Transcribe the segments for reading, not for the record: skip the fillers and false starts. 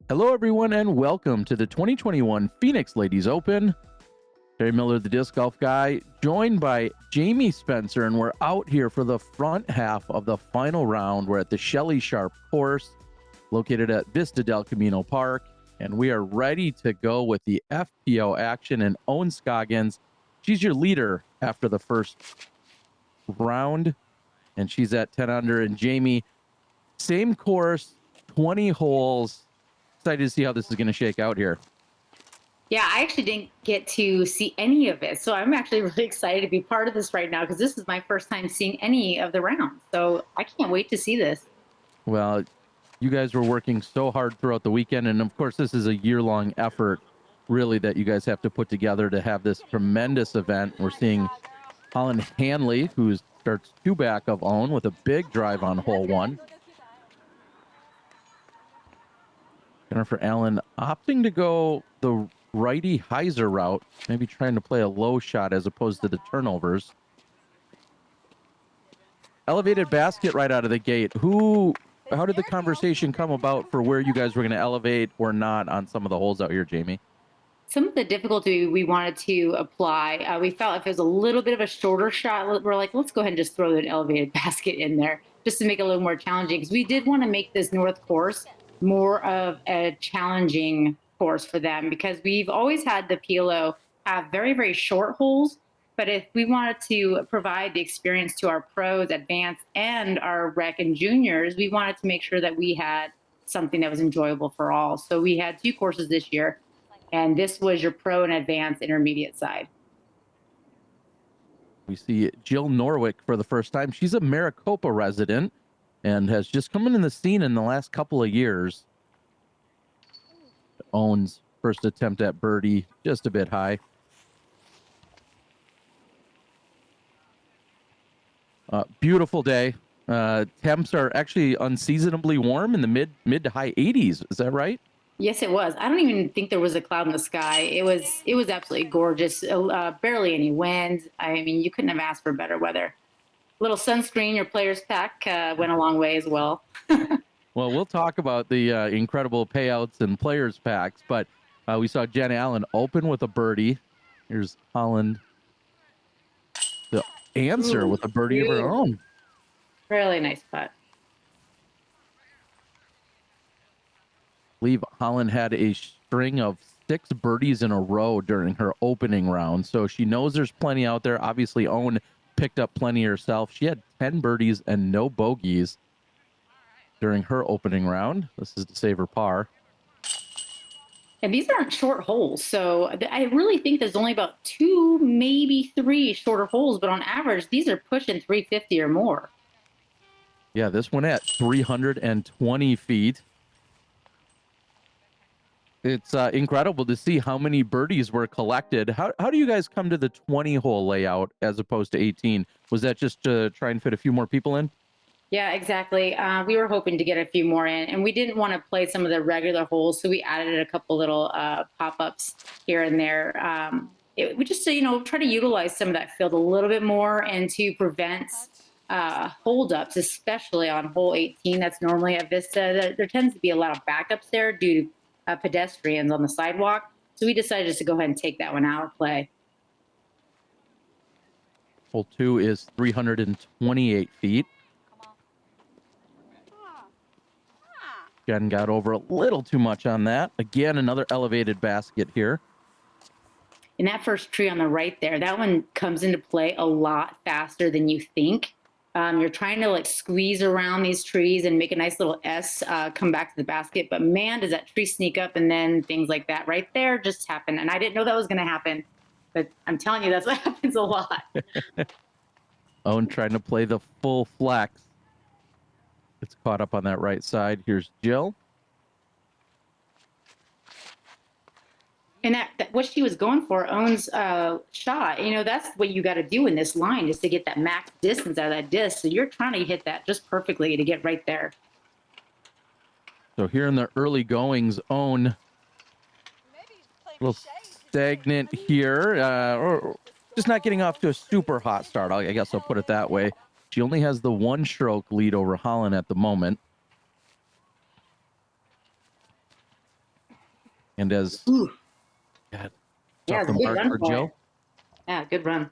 Hello, everyone, and welcome to the 2021 Phoenix Ladies Open. Terry Miller, the disc golf guy, joined by Jamie Spencer, and we're out here for the front half of the final round. We're at the Shelly Sharpe Course, located at Vista del Camino Park, and we are ready to go with the FPO action. And Ohn Scoggins, she's your leader after the first round, and she's at 10 under. And Jamie, same course, 20 holes. Excited to see how this is going to shake out here. Yeah, I actually didn't get to see any of it. So I'm actually really excited to be part of this right now because this is my first time seeing any of the rounds. So I can't wait to see this. Well, you guys were working so hard throughout the weekend. And of course, this is a year-long effort, really, that you guys have to put together to have this tremendous event. We're seeing Holyn Handley, who starts two back of Ohn with a big drive on hole one. Jennifer Allen opting to go the righty hyzer route, maybe trying to play a low shot as opposed to the turnovers. Elevated basket right out of the gate. How did the conversation come about for where you guys were going to elevate or not on some of the holes out here, Jamie? Some of the difficulty we wanted to apply, we felt if it was a little bit of a shorter shot, we're like, let's go ahead and just throw an elevated basket in there just to make it a little more challenging because we did want to make this North course more of a challenging course for them because we've always had the PLO have very, very short holes. But if we wanted to provide the experience to our pros, advanced, and our rec and juniors, we wanted to make sure that we had something that was enjoyable for all. So we had two courses this year, and this was your pro and advanced intermediate side. We see Jill Norwick for the first time. She's a Maricopa resident and has just come in the scene in the last couple of years. Ohn's first attempt at birdie, just a bit high. Beautiful day. Temps are actually unseasonably warm in the mid to high 80s. Is that right? Yes, it was. I don't even think there was a cloud in the sky. It was absolutely gorgeous. Barely any wind. I mean, you couldn't have asked for better weather. Little sunscreen, your players pack went a long way as well. Well, we'll talk about the incredible payouts and players packs, but we saw Jen Allen open with a birdie. Here's Holland to answer with a birdie of her own. Really nice putt. I believe Holland had a string of 6 birdies in a row during her opening round, so she knows there's plenty out there. Obviously, Ohn picked up plenty herself. She had 10 birdies and no bogeys during her opening round. This is to save her par. And these aren't short holes. So I really think there's only about 2, maybe 3 shorter holes, but on average, these are pushing 350 or more. Yeah, this one at 320 feet. It's incredible to see how many birdies were collected. How do you guys come to the 20-hole layout as opposed to 18? Was that just to try and fit a few more people in? Yeah, exactly. We were hoping to get a few more in, and we didn't want to play some of the regular holes, so we added a couple little pop-ups here and there. We just, try to utilize some of that field a little bit more and to prevent holdups, especially on hole 18. That's normally at Vista. There tends to be a lot of backups there due to pedestrians on the sidewalk. So we decided just to go ahead and take that one out of play. Hole 2 is 328 feet. Jen got over a little too much on that. Again, another elevated basket here. And that first tree on the right there, that one comes into play a lot faster than you think. You're trying to squeeze around these trees and make a nice little S come back to the basket. But man, does that tree sneak up, and then things like that right there just happen. And I didn't know that was going to happen. But I'm telling you, that's what happens a lot. Ohn trying to play the full flex. It's caught up on that right side. Here's Jill. And that what she was going for, Ohn's shot, that's what you got to do in this line is to get that max distance out of that disc. So you're trying to hit that just perfectly to get right there. So here in the early goings, Ohn a little stagnant here, or just not getting off to a super hot start. I guess I'll put it that way. She only has the 1-stroke lead over Holyn at the moment. And as Ooh. God, Yeah, tough it's a to good mark run for for Jill. her. Yeah, good run.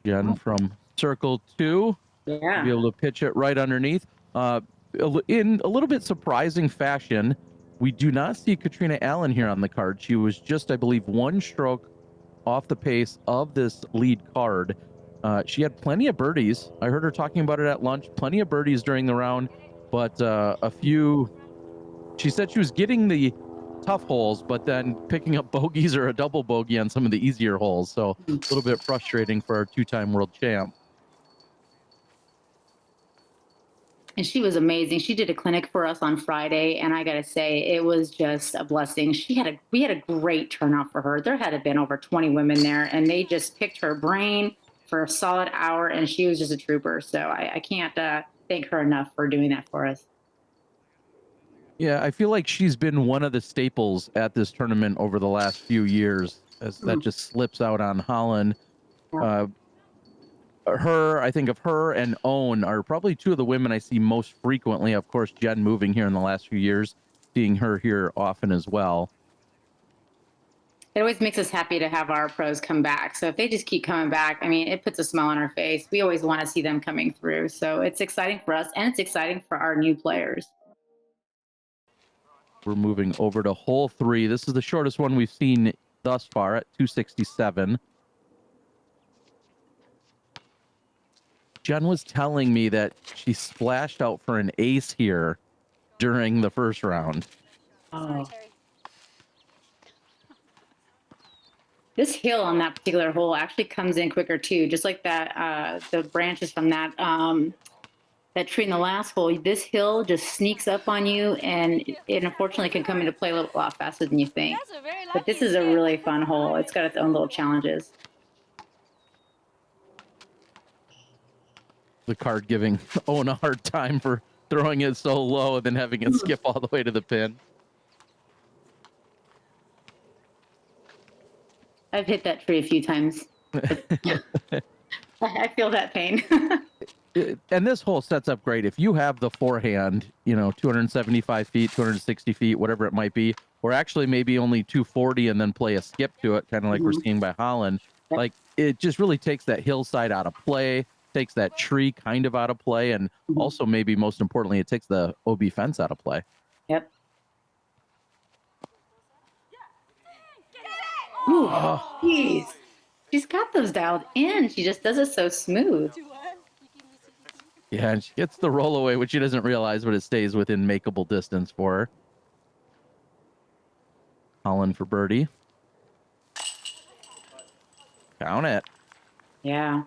Jen from circle 2. Yeah. Be able to pitch it right underneath. In a little bit surprising fashion, we do not see Katrina Allen here on the card. She was just, I believe, 1 stroke off the pace of this lead card. She had plenty of birdies. I heard her talking about it at lunch. Plenty of birdies during the round, but a few. She said she was getting the tough holes, but then picking up bogeys or a double bogey on some of the easier holes. So a little bit frustrating for our 2-time world champ. And she was amazing. She did a clinic for us on Friday, and I gotta say, it was just a blessing. We had a great turnout for her. There had been over 20 women there, and they just picked her brain for a solid hour, and she was just a trooper. So I can't thank her enough for doing that for us. Yeah, I feel like she's been one of the staples at this tournament over the last few years, as that just slips out on Holyn. I think of her and Ohn are probably 2 of the women I see most frequently. Of course, Jen moving here in the last few years, seeing her here often as well. It always makes us happy to have our pros come back. So if they just keep coming back, I mean, it puts a smile on our face. We always want to see them coming through. So it's exciting for us, and it's exciting for our new players. We're moving over to hole 3. This is the shortest one we've seen thus far at 267. Jen was telling me that she splashed out for an ace here during the first round. Oh. This hill on that particular hole actually comes in quicker too, just like that. The branches from that that tree in the last hole. This hill just sneaks up on you, and it unfortunately can come into play a lot faster than you think. But this is a really fun hole. It's got its own little challenges. The card giving Ohn a hard time for throwing it so low and then having it skip all the way to the pin. I've hit that tree a few times. I feel that pain. And this hole sets up great. If you have the forehand, 275 feet, 260 feet, whatever it might be, or actually maybe only 240 and then play a skip to it, kind of like we're seeing by Holyn. Like, it just really takes that hillside out of play, takes that tree kind of out of play, and also maybe most importantly, it takes the OB fence out of play. Yep. Ooh, jeez. She's got those dialed in. She just does it so smooth. Yeah, and she gets the roll away, which she doesn't realize, but it stays within makeable distance for her. Holyn for birdie. Count it. Yeah.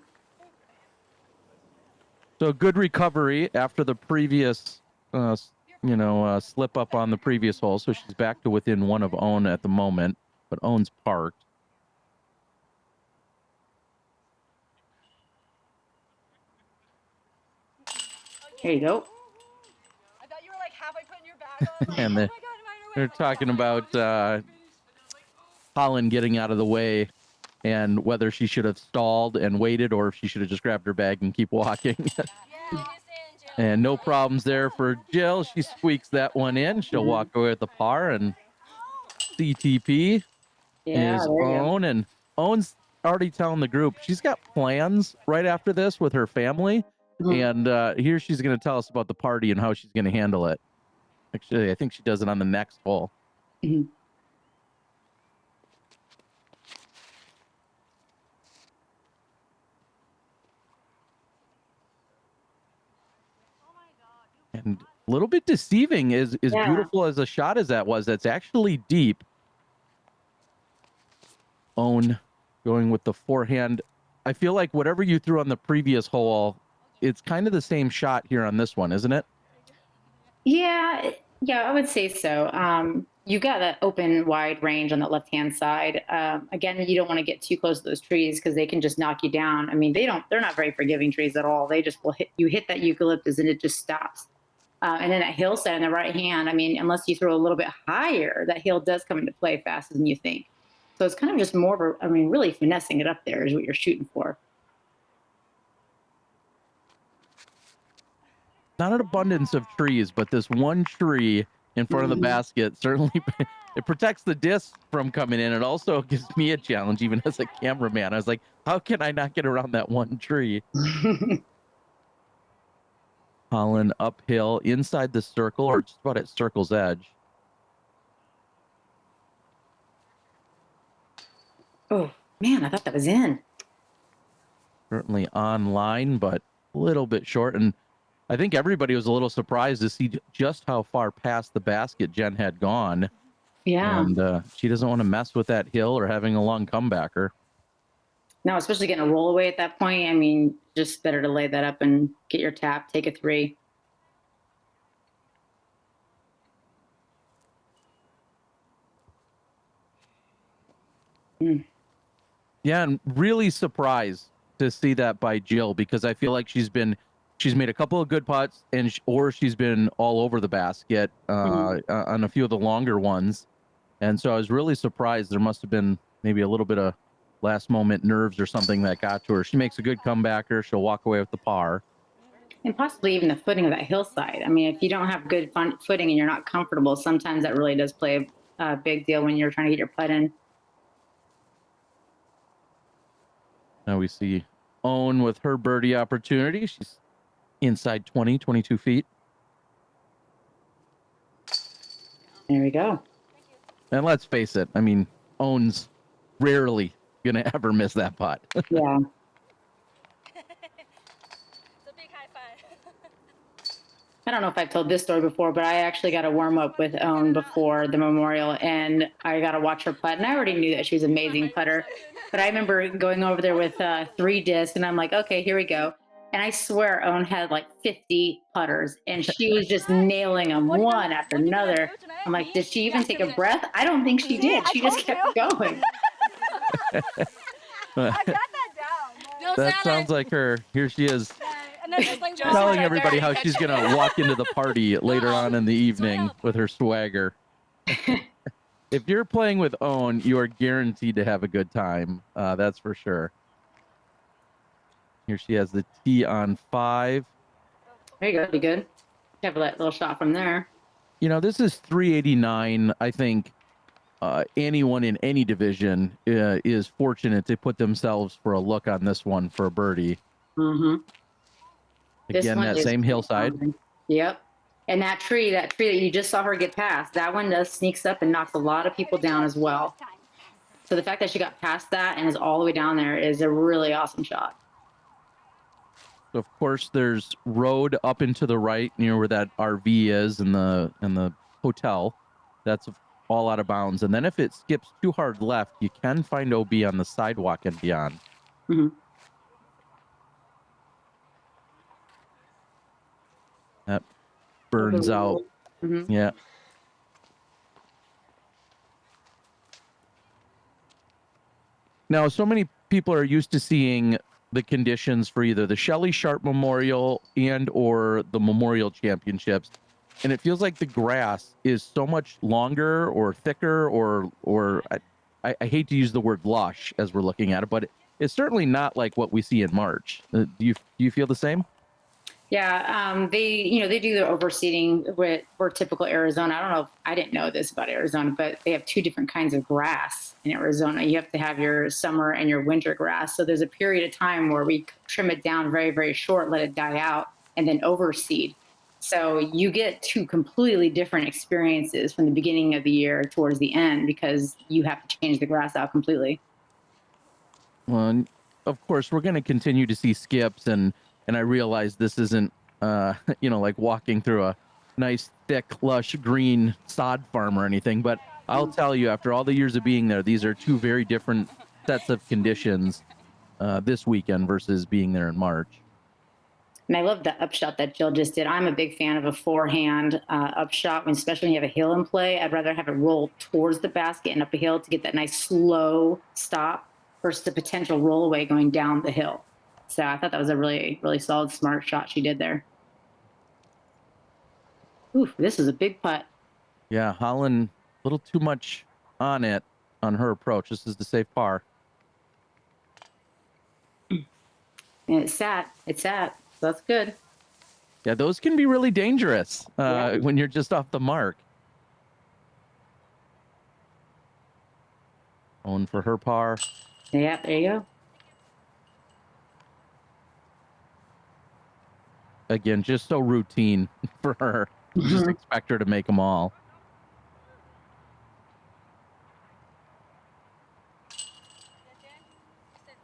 So good recovery after the previous, slip up on the previous hole. So she's back to within 1 of Ohn at the moment, but Ohn's parked. There you go. I thought you were like halfway putting your bag on. And they're talking about Holyn getting out of the way and whether she should have stalled and waited or if she should have just grabbed her bag and keep walking. And no problems there for Jill. She squeaks that one in. She'll walk away with the par, and CTP is Ohn. And Ohn's already telling the group she's got plans right after this with her family. And here she's going to tell us about the party and how she's going to handle it. Actually, I think she does it on the next hole. And a little bit deceiving, as beautiful as a shot as that was. That's actually deep. Ohn going with the forehand. I feel like whatever you threw on the previous hole, it's kind of the same shot here on this one, isn't it? Yeah, I would say so. You got that open, wide range on the left-hand side. Again, you don't want to get too close to those trees because they can just knock you down. I mean, they're not very forgiving trees at all. They just will hit that eucalyptus and it just stops. And then that hillside on the right hand, I mean, unless you throw a little bit higher, that hill does come into play faster than you think. So it's kind of just more of really finessing it up there is what you're shooting for. not an abundance of trees, but this one tree in front of the basket certainly it protects the disc from coming in. It also gives me a challenge, even as a cameraman. I was like, how can I not get around that one tree? Holyn uphill inside the circle, or just about at circle's edge. Oh man, I thought that was in. Certainly online, but a little bit short. And I think everybody was a little surprised to see just how far past the basket Jen had gone. Yeah. And she doesn't want to mess with that hill or having a long comebacker. No, especially getting a roll away at that point. I mean, just better to lay that up and get your tap, take a 3. Yeah, and really surprised to see that by Jill, because I feel like she's made a couple of good putts, and or she's been all over the basket on a few of the longer ones. And so I was really surprised. There must have been maybe a little bit of last moment nerves or something that got to her. She makes a good comebacker. She'll walk away with the par. And possibly even the footing of that hillside. I mean, if you don't have good footing and you're not comfortable, sometimes that really does play a big deal when you're trying to get your putt in. Now we see Ohn with her birdie opportunity. She's inside 22 feet. There we go. And let's face it, I mean, Ohn's rarely going to ever miss that putt. Yeah. It's a big high five. I don't know if I've told this story before, but I actually got a warm up with Ohn before the memorial, and I got to watch her putt. And I already knew that she was an amazing putter, but I remember going over there with 3 discs, and I'm like, okay, here we go. And I swear Ohn had like 50 putters, and she was just nailing them one after another. I'm like, did she even take a breath? I don't think she did. She just kept going. I got that down. That sounds like her. Here she is, And then just like telling everybody how she's going to walk into the party later on in the evening with her swagger. If you're playing with Ohn, you are guaranteed to have a good time. That's for sure. Here she has the tee on 5. There you go. Be good. Have a little shot from there. You know, this is 389. I think anyone in any division is fortunate to put themselves for a look on this one for a birdie. Mm-hmm. Again, that same hillside. Yep. And that tree that you just saw her get past, that one does sneaks up and knocks a lot of people down as well. So the fact that she got past that and is all the way down there is a really awesome shot. Of course, there's road up and to the right near where that RV is and the hotel. That's all out of bounds. And then if it skips too hard left, you can find OB on the sidewalk and beyond. Mm-hmm. That burns out. Mm-hmm. Yeah. Now, so many people are used to seeing the conditions for either the Shelly Sharpe Memorial and or the Memorial Championships, and it feels like the grass is so much longer or thicker or I hate to use the word lush as we're looking at it, but it's certainly not like what we see in March. Do you feel the same? Yeah, they do their overseeding for typical Arizona. I don't know if I didn't know this about Arizona, but they have 2 different kinds of grass in Arizona. You have to have your summer and your winter grass. So there's a period of time where we trim it down very, very short, let it die out, and then overseed. So you get 2 completely different experiences from the beginning of the year towards the end because you have to change the grass out completely. Well, of course, we're going to continue to see skips, and I realize this isn't, like walking through a nice, thick, lush, green sod farm or anything. But I'll tell you, after all the years of being there, these are 2 very different sets of conditions this weekend versus being there in March. And I love the upshot that Jill just did. I'm a big fan of a forehand upshot, especially when you have a hill in play. I'd rather have it roll towards the basket and up a hill to get that nice slow stop versus the potential roll away going down the hill. So I thought that was a really, really solid, smart shot she did there. Oof, this is a big putt. Yeah, Holyn, a little too much on her approach. This is the safe par. And it sat. So that's good. Yeah, those can be really dangerous when you're just off the mark. Ohn for her par. Yeah, there you go. Again, just so routine for her. You just expect her to make them all.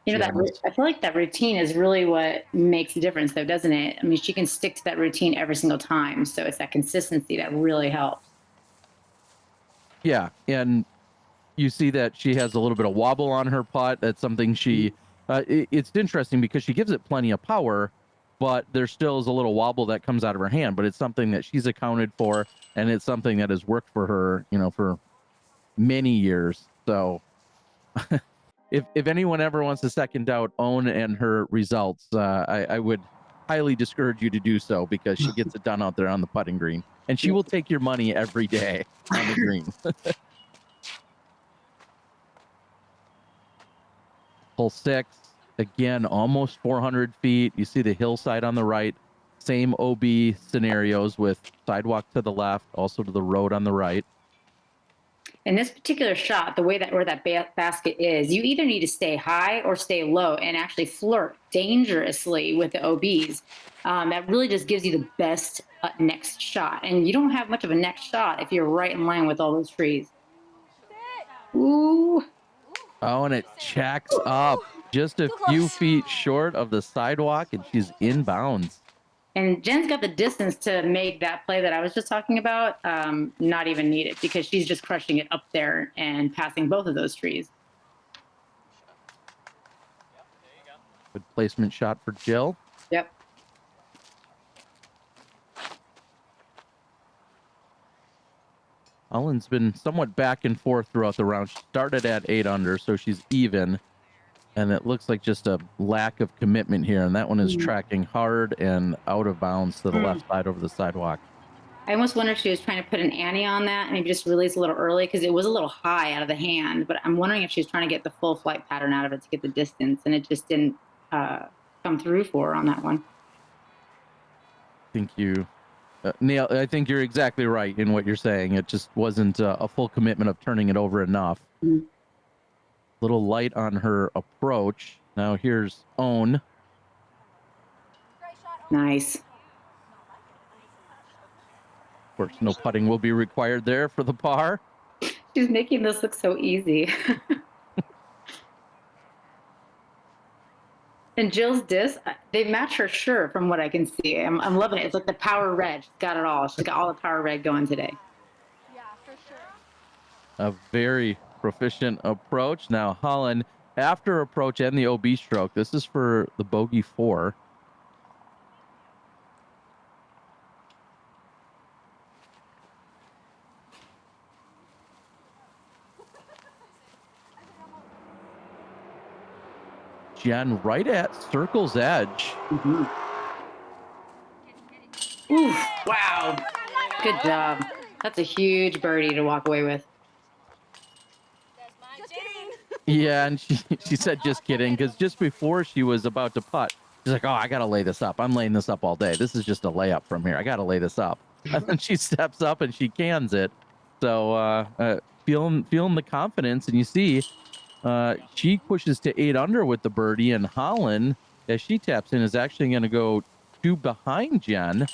You know, I feel like that routine is really what makes a difference, though, doesn't it? I mean, she can stick to that routine every single time. So it's that consistency that really helps. Yeah, and you see that she has a little bit of wobble on her putt. That's something she, it's interesting because she gives it plenty of power, but there still is a little wobble that comes out of her hand, but it's something that she's accounted for, and it's something that has worked for her, you know, for many years. So if anyone ever wants to second doubt Ohn and her results, I would highly discourage you to do so, because she gets it done out there on the putting green, and she will take your money every day on the green. Hole 6, again, almost 400 feet. You see the hillside on the right. Same OB scenarios with sidewalk to the left, also to the road on the right. In this particular shot, the way that where that basket is, you either need to stay high or stay low and actually flirt dangerously with the OBs. That really just gives you the best next shot. And you don't have much of a next shot if you're right in line with all those trees. Ooh. Oh, and it checks up just a few feet short of the sidewalk, and she's in bounds. And Jen's got the distance to make that play that I was just talking about not even needed, because she's just crushing it up there and passing both of those trees. Good placement shot for Jill. Yep. Holyn's been somewhat back and forth throughout the round. She started at 8 under, so she's even. And it looks like just a lack of commitment here. And that one is tracking hard and out of bounds to the left side over the sidewalk. I almost wonder if she was trying to put an ante on that and maybe just release a little early, because it was a little high out of the hand. But I'm wondering if she was trying to get the full flight pattern out of it to get the distance, and it just didn't come through for her on that one. Thank you. Neil, I think you're exactly right in what you're saying. It just wasn't a full commitment of turning it over enough. Little light on her approach. Now here's Ohn. Nice. Of course, no putting will be required there for the par. She's making this look so easy. And Jill's disc, they match her shirt from what I can see. I'm loving it. It's like the power red. She's got it all. She's got all the power red going today. Yeah, for sure. A very proficient approach. Now Holyn, after approach and the OB stroke, this is for the bogey 4. Jen right at circle's edge. Ooh, wow. Good job. That's a huge birdie to walk away with. Yeah, and she said just kidding, because just before she was about to putt, she's like, oh, I got to lay this up. I'm laying this up all day. This is just a layup from here. I got to lay this up. And then she steps up and she cans it. So feeling the confidence, and you see she pushes to 8 under with the birdie, and Holyn, as she taps in, is actually going to go 2 behind Jen.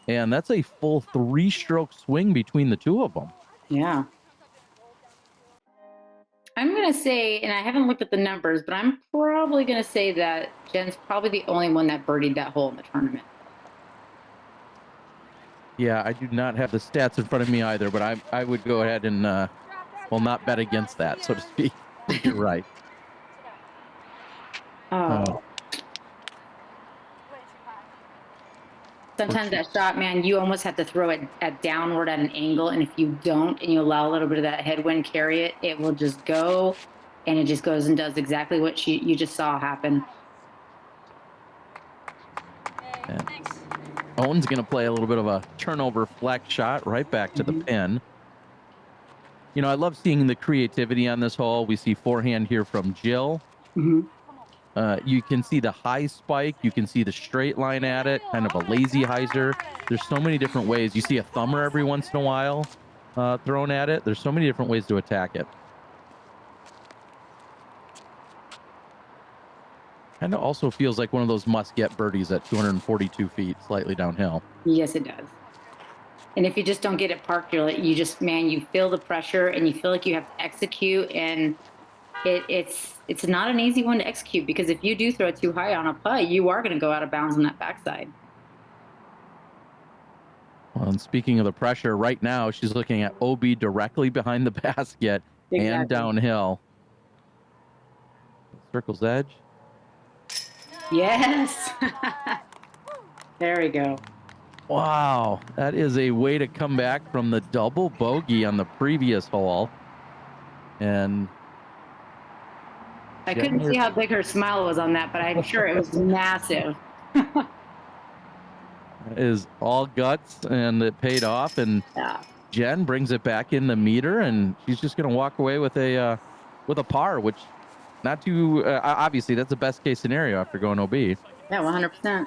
And that's a full 3-stroke swing between the two of them. Yeah. I'm going to say, and I haven't looked at the numbers, but I'm probably going to say that Jen's probably the only one that birdied that hole in the tournament. Yeah, I do not have the stats in front of me either, but I would go ahead and, well, not bet against that, so to speak. You're right. Oh. Sometimes that shot, man, you almost have to throw it downward at an angle, and if you don't and you allow a little bit of that headwind carry it, it will just go, and it just goes and does exactly what you just saw happen. Hey, thanks. Owen's going to play a little bit of a turnover flex shot right back to the pin. You know, I love seeing the creativity on this hole. We see forehand here from Jill. You can see the high spike. You can see the straight line at it, kind of a lazy hyzer. There's so many different ways. You see a thumber every once in a while thrown at it. There's so many different ways to attack it. Kind of also feels like one of those must-get birdies at 242 feet, slightly downhill. Yes, it does. And if you just don't get it parked, you just, man, you feel the pressure and you feel like you have to execute. And it's not an easy one to execute, because if you do throw it too high on a putt, you are going to go out of bounds on that backside. Well, and speaking of the pressure, right now she's looking at OB directly behind the basket and downhill. Circle's edge. Yes. There we go. Wow, that is a way to come back from the double bogey on the previous hole. And I couldn't see how big her smile was on that, but I'm sure it was massive. That is all guts, and it paid off. And Yeah. Jen brings it back in the meter, and she's just going to walk away with a par, which not too obviously that's the best case scenario after going OB. Yeah, 100%.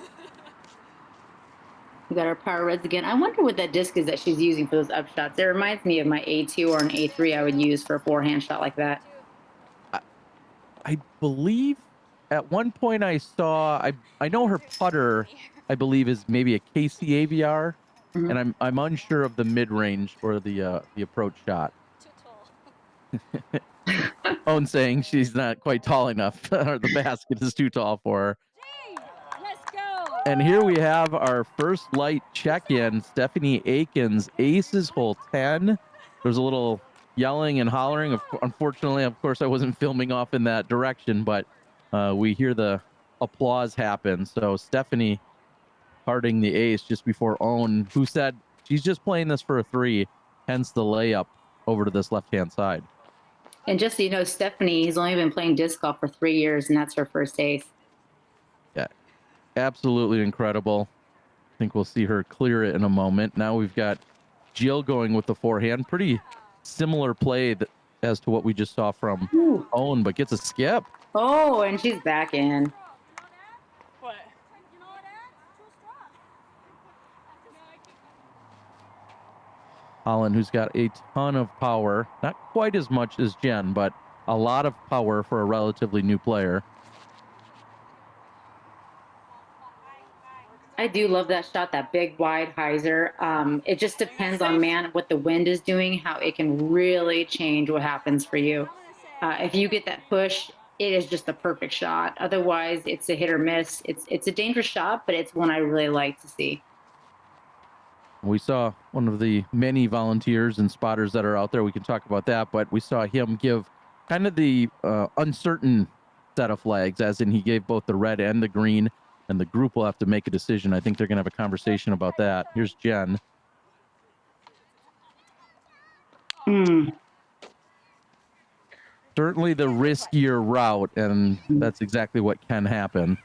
We got our power reds again. I wonder what that disc is that she's using for those up shots. It reminds me of my A2 or an A3 I would use for a forehand shot like that. I believe at one point I saw, I know her putter, I believe, is maybe a KC AVR, and I'm unsure of the mid range or the approach shot. Too tall. Ohn saying she's not quite tall enough, or the basket is too tall for her. Let's go. And here we have our first light check-in. Stephanie Aikens aces hole 10. There's a little yelling and hollering. Unfortunately, of course, I wasn't filming off in that direction, but we hear the applause happen. So Stephanie parting the ace just before Ohn, who said she's just playing this for a 3, hence the layup over to this left-hand side. And just so you know, Stephanie has only been playing disc golf for 3 years, and that's her first ace. Yeah, absolutely incredible. I think we'll see her clear it in a moment. Now we've got Jill going with the forehand. Pretty similar play as to what we just saw from Ohn, but gets a skip. Oh, and she's back in. What? Holyn, who's got a ton of power, not quite as much as Jen, but a lot of power for a relatively new player. I do love that shot, that big wide hyzer. It just depends on, man, what the wind is doing, how it can really change what happens for you. If you get that push, it is just the perfect shot. Otherwise, it's a hit or miss. It's a dangerous shot, but it's one I really like to see. We saw one of the many volunteers and spotters that are out there. We can talk about that, but we saw him give kind of the uncertain set of flags, as in he gave both the red and the green, and the group will have to make a decision. I think they're going to have a conversation about that. Here's Jen. Certainly the riskier route, and that's exactly what can happen.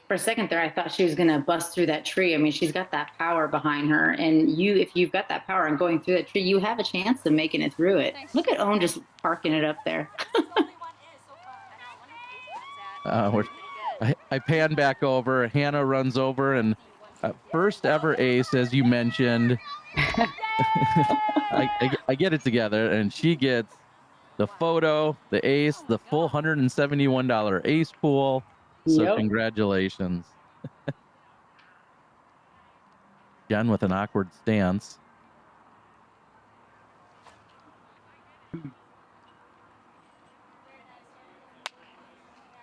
For a second there, I thought she was going to bust through that tree. I mean, she's got that power behind her, and if you've got that power and going through that tree, you have a chance of making it through it. Look at Ohn just parking it up there. I pan back over. Hannah runs over, and first ever ace, as you mentioned. I get it together, and she gets the photo, the ace, the full $171 ace pool. So Congratulations. Jen with an awkward stance.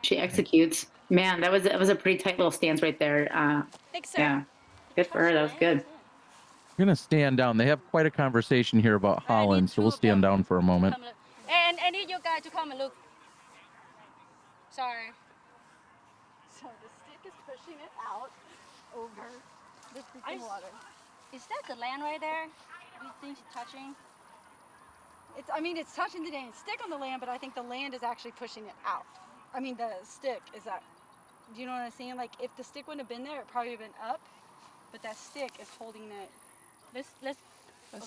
She executes. Man, that was a pretty tight little stance right there. Thanks, sir. Yeah, good for her. That was good. We're going to stand down. They have quite a conversation here about Holyn, so we'll stand down for a moment. And I need you guys to come and look. Sorry. So the stick is pushing it out over the freaking water. Is that the land right there? Do you think it's touching? It's touching the damn stick on the land, but I think the land is actually pushing it out. I mean, the stick is that. Do you know what I'm saying? Like, if the stick wouldn't have been there, it probably would have been up, but that stick is holding it. Let's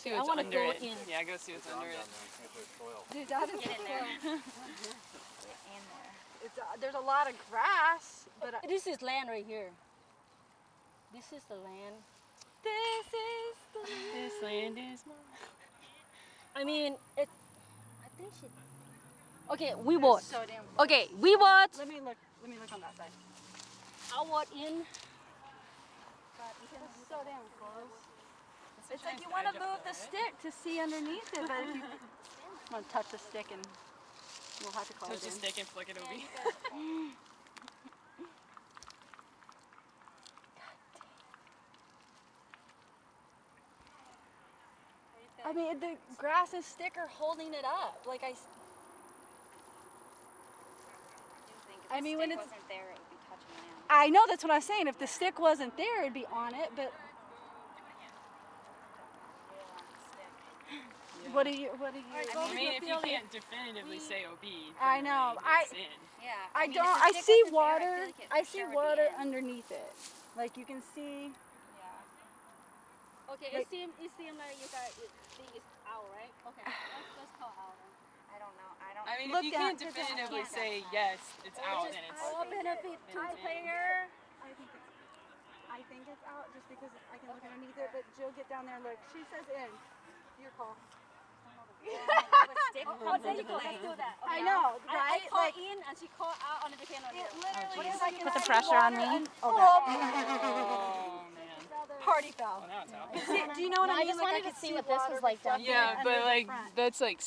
see okay, what's I want to under go it. in. Yeah, go see what's under it. Dude, that is Get in there. soil. Get in there. it's there's a lot of grass, but This is land right here. This is the land. this is the This land is mine. I mean, I think she. Okay, we bought. so damn. Okay, we bought. Let me look on that side. I bought in. It's so damn close. It's like you want to move the stick to see underneath it, but if you want to touch the stick and we'll have to call Touch it the in. stick and flick it over. I mean, the grass and stick are holding it up. Like I mean, when it's wasn't there, it would be touching land. I know, that's what I'm saying. If the stick wasn't there, it'd be on it. But what do you? I mean, if you can't definitively say OB, I know. it's in. Yeah. I mean, don't. if the I stick see wasn't there, water. feel like it I for see sure would be water in. underneath it. Like you can see. Yeah. Okay, Like- it seems like you guys think it's out, right? Okay, let's call out. I don't know. I don't. I mean, Look if you down can't to the- definitively can't say down. yes, it's out, then it's. All benefit to the player. I think it's out just because I can look underneath it. But Jill, get down there and look. She says in. Your call. Oh, there you go. Let's do that. I Okay. know, I right? call Like in and she call out on the decano. it literally is like Put the it's pressure on water me. and- Oh man. Party foul. Oh, now it's out. See, do you know what No, I I mean? just Like, wanted could to see what this was water like down reflecting Yeah, under but the like front. that's like.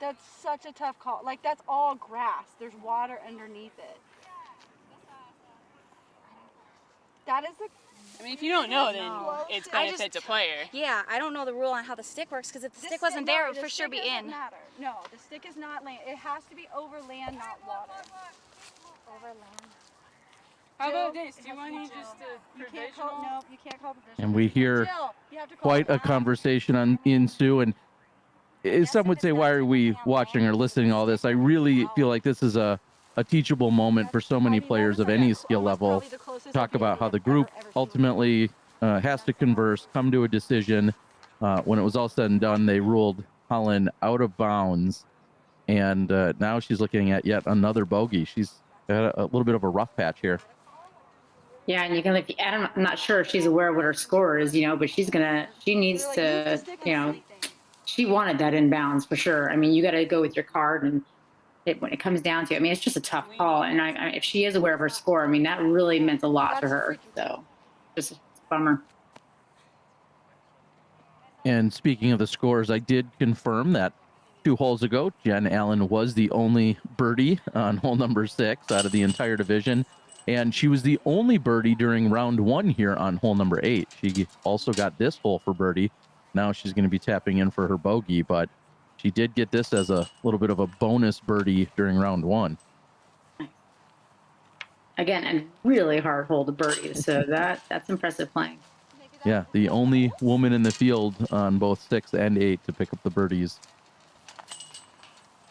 That's such a tough call. Like that's all grass. There's water underneath it. That is the. I mean, if you don't know, then No. it's I benefit to player. Yeah, I don't know the rule on how the stick works because if the this stick wasn't no, there, it would the for sure stick be doesn't in. Matter. No, the stick is not land. It has to be over land, not water. Over land. How about Jill, this? it Do you has to want be me Jill. just to You can't call. provisional? No, you can't call provisional. And we hear Jill, you have to call quite it a now. conversation ensue. And some would say, why are we watching or listening to all this? I really feel like this is a teachable moment for so I many mean, that players was of like any a- skill almost level. probably the closest Talk OB about how I've the ever group seen. ultimately has to converse, come to a decision. When it was all said and done, they ruled Holyn out of bounds. And now she's looking at yet another bogey. She's got a little bit of a rough patch here. Yeah, and you can, I'm not sure if she's aware of what her score is, but she needs They're like, "Move the to, stick and anything." she wanted that inbounds for sure. I mean, you got to go with your card, and when it comes down to it, I mean, it's just a tough call. And if she is aware of her score, I mean, that really meant a lot to That's her. freaking So, just a bummer. And speaking of the scores, I did confirm that 2 holes ago, Jen Allen was the only birdie on hole number 6 out of the entire division. And she was the only birdie during round 1 here on hole number 8. She also got this hole for birdie. Now she's going to be tapping in for her bogey, but she did get this as a little bit of a bonus birdie during round 1. Again, a really hard hole to birdie. So that's impressive playing. Yeah, the only woman in the field on both 6 and 8 to pick up the birdies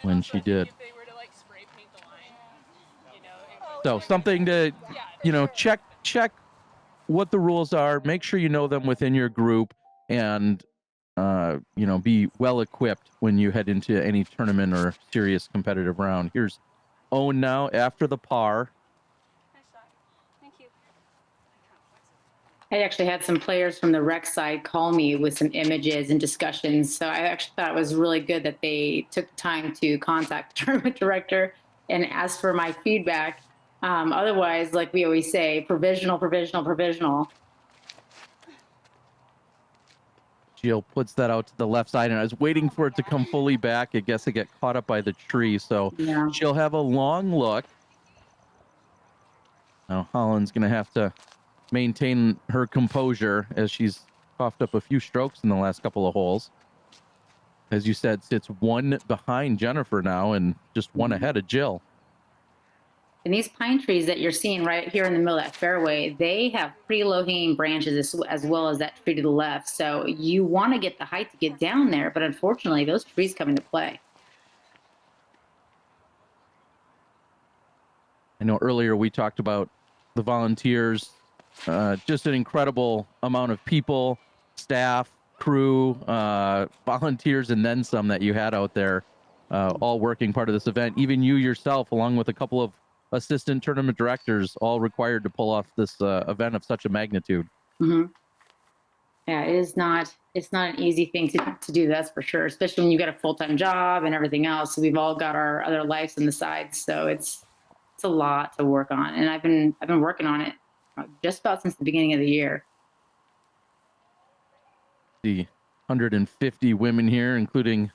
when she did. If they were to like spray paint the line, it So something to, check what the rules are. Make sure you know them within your group, and be well equipped when you head into any tournament or serious competitive round. Here's Ohn now after the par. Nice shot. Thank you. I actually had some players from the rec side call me with some images and discussions. So I actually thought it was really good that they took the time to contact the tournament director and ask for my feedback. Otherwise, like we always say, provisional. Jill puts that out to the left side, and I was waiting for it to come fully back. I guess it got caught up by the tree, so Yeah. she'll have a long look. Now Holyn's going to have to maintain her composure as she's coughed up a few strokes in the last couple of holes. As you said, sits 1 behind Jennifer now and just 1 ahead of Jill. And these pine trees that you're seeing right here in the middle of that fairway, they have pretty low hanging branches as well as that tree to the left. So you want to get the height to get down there, but unfortunately those trees come into play. I know earlier we talked about the volunteers, just an incredible amount of people, staff, crew, volunteers, and then some that you had out there. all working part of this event. Even you yourself, along with a couple of assistant tournament directors, all required to pull off this event of such a magnitude. Mm-hmm. Yeah, it's not an easy thing to do, that's for sure, especially when you got a full-time job and everything else. So we've all got our other lives on the side, so it's a lot to work on, and I've been working on it just about since the beginning of the year. The 150 women here, including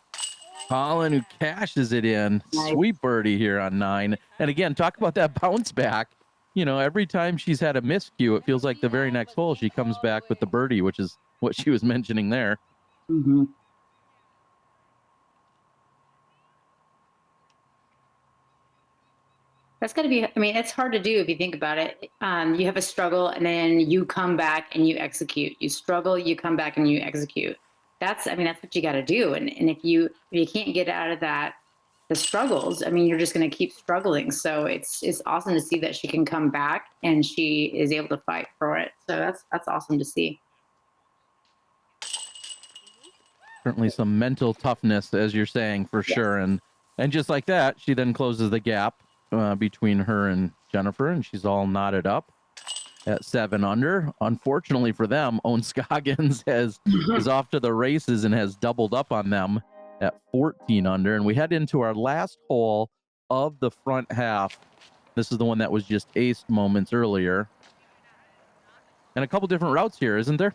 Holyn, who cashes it in. Nice. Sweet birdie here on 9. And again, talk about that bounce back. You know, every time she's had a miscue, it feels like the very next hole she comes back with the birdie, which is what she was mentioning there. Mm-hmm. That's got to be, I mean, it's hard to do if you think about it. You have a struggle and then you come back and you execute. You struggle, you come back and you execute. That's what you got to do. And if you can't get out of that, the struggles, I mean, you're just going to keep struggling. So it's awesome to see that she can come back and she is able to fight for it. So that's awesome to see. Certainly some mental toughness, as you're saying, for sure. And just like that, she then closes the gap between her and Jennifer, and she's all knotted up at 7 under. Unfortunately for them, Ohn Scoggins is off to the races and has doubled up on them at 14 under. And we head into our last hole of the front half. This is the one that was just aced moments earlier. And a couple different routes here, isn't there?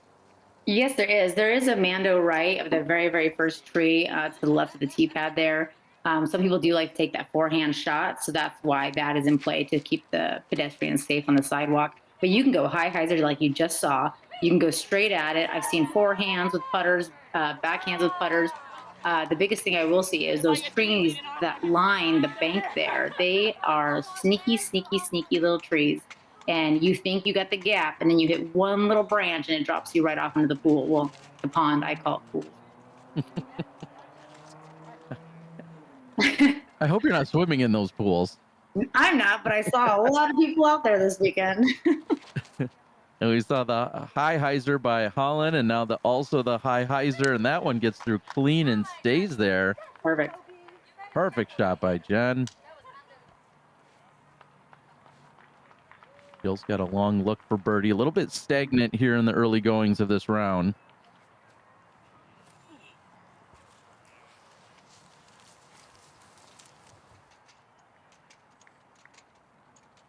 Yes, there is. There is a Mando right of the very, very first tree to the left of the tee pad there. Some people do like to take that forehand shot, so that's why that is in play, to keep the pedestrians safe on the sidewalk. But you can go high hyzer like you just saw. You can go straight at it. I've seen forehands with putters, backhands with putters. The biggest thing I will see is those trees that line the bank there. They are sneaky, sneaky, sneaky little trees. And you think you got the gap, and then you hit one little branch and it drops you right off into the pool. Well, the pond, I call it pool. I hope you're not swimming in those pools. I'm not, but I saw a lot of people out there this weekend. And we saw the high hyzer by Holyn, and now also the high hyzer, and that one gets through clean and stays there. Perfect. Perfect shot by Jen. Jill's got a long look for birdie. A little bit stagnant here in the early goings of this round.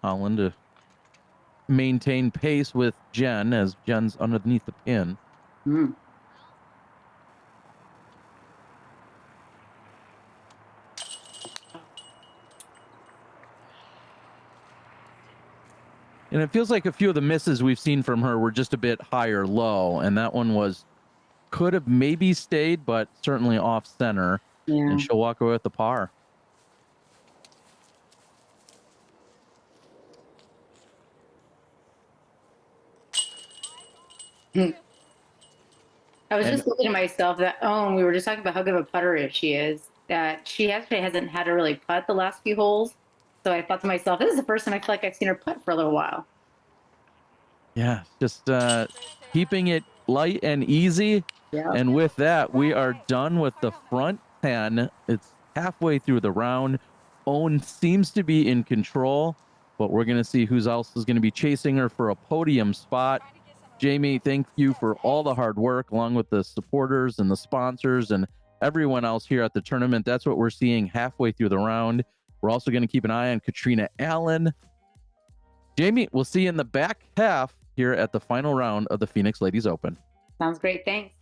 Holyn to maintain pace with Jen as Jen's underneath the pin. Mm. And it feels like a few of the misses we've seen from her were just a bit higher low, and that one could have maybe stayed, but certainly off center. Yeah. And she'll walk away with the par. I was just looking at myself that, we were just talking about how good of a putter she is, that she actually hasn't had to really putt the last few holes. So I thought to myself, this is the first time I feel like I've seen her putt for a little while. Yeah, just keeping it light and easy. Yeah. And with that, we are done with the front 10. It's halfway through the round. Ohn seems to be in control, but we're going to see who else is going to be chasing her for a podium spot. Jamie, thank you for all the hard work, along with the supporters and the sponsors and everyone else here at the tournament. That's what we're seeing halfway through the round. We're also going to keep an eye on Katrina Allen. Jamie, we'll see you in the back half here at the final round of the Phoenix Ladies Open. Sounds great. Thanks.